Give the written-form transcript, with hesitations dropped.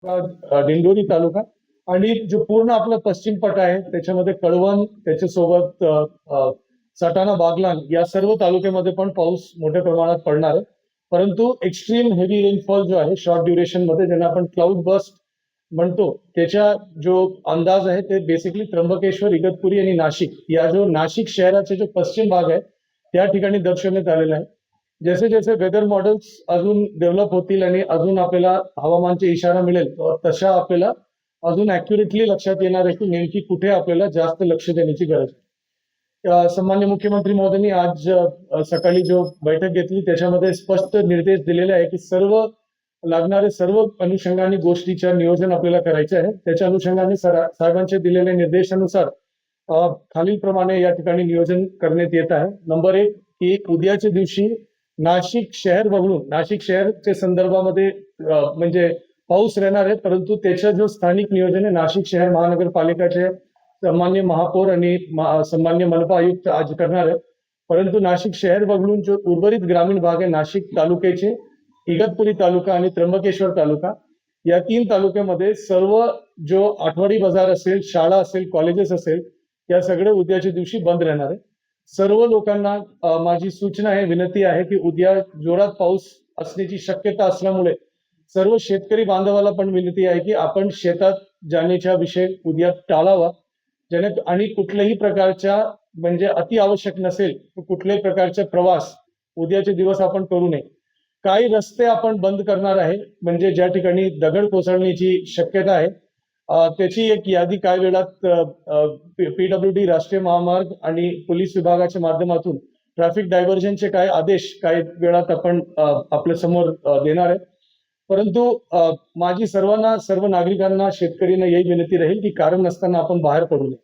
दिंडोरी तालुका आणि जो पूर्ण आपला पश्चिम पट्टा आहे त्याच्यामध्ये कळवण त्याच्यासोबत सटाणा बागलाण या सर्व तालुक्यामध्ये पण पाऊस मोठ्या प्रमाणात पडणार आहे. परंतु एक्स्ट्रीम हेवी रेनफॉल जो आहे शॉर्ट ड्युरेशन मध्ये ज्यांना आपण क्लाउड बस्ट म्हणतो त्याच्या जो अंदाज आहे ते बेसिकली त्र्यंबकेश्वर, इगतपुरी आणि नाशिक या जो नाशिक शहराचे जो पश्चिम भाग आहे त्या ठिकाणी दर्शवण्यात आलेला आहे. जसे जसे वेदर मॉडेल्स अजून डेव्हलप होतील आणि अजून आपल्याला हवामानचे इशारा मिळेल तशा आपल्याला अजून ऍक्युरेटली लक्षात येणार आहे की नेमकी कुठे आपल्याला जास्त लक्ष देण्याची गरज आहे. सन्मान्य मुख्यमंत्री महोदयांनी आज सकाळी जो बैठक घेतली त्याच्यामध्ये स्पष्ट निर्देश दिलेले आहे की लागणारे सर्व अनुषंगाने गोष्टीच्या नियोजन आपल्याला करायचे आहे. त्याच्या अनुषंगाने साहेबांचे दिलेल्या निर्देशानुसार खालीलप्रमाणे या ठिकाणी नियोजन करण्यात येत आहे. नंबर 1 की उद्याच्या दिवशी नाशिक शहर बघून नाशिक शहरच्या संदर्भामध्ये म्हणजे पाऊस राहणार आहे, परंतु त्याच्या जो स्थानिक नियोजन आहे नाशिक शहर महानगरपालिकाचे सन्मान्य महापौर आणि सन्मान्य मनपा आयुक्त आज करणार आहे. परंतु नाशिक शहर बघून जो उर्वरित ग्रामीण भाग आहे नाशिक तालुक्याचे इगतपुरी तालुका आणि त्र्यंबकेश्वर तालुका या 3 तालुक्यामध्ये सर्व जो आठवडी बाजार असेल, शाळा असेल, कॉलेजेस असेल या सगळे उद्याच्या दिवशी बंद राहणार आहे. सर्व लोकांना माझी सूचना आहे, विनंती आहे की उद्या जोरात पाऊस असण्याची शक्यता असल्यामुळे सर्व शेतकरी बांधवाला पण विनंती आहे की आपण शेतात जाण्याचा विषय उद्या टाळावा. आणि कुठल्याही प्रकारच्या म्हणजे अति आवश्यक नसेल कुठल्याही प्रकारचा प्रवास उद्याचे दिवस आपण करू नये. काही रस्ते आपण बंद करणार आहे म्हणजे ज्या ठिकाणी दगड कोसळण्याची शक्यता आहे त्याची एक यादी काही वेळात PWD राष्ट्रीय महामार्ग आणि पोलीस विभागाच्या माध्यमातून ट्रॅफिक डायव्हर्जनचे काही आदेश काही वेळात आपण आपल्या समोर देणार आहे. परंतु माझी सर्व नागरिकांना शेतकऱ्यांना यही विनंती राहील की कारण नसताना आपण बाहेर पडू नये.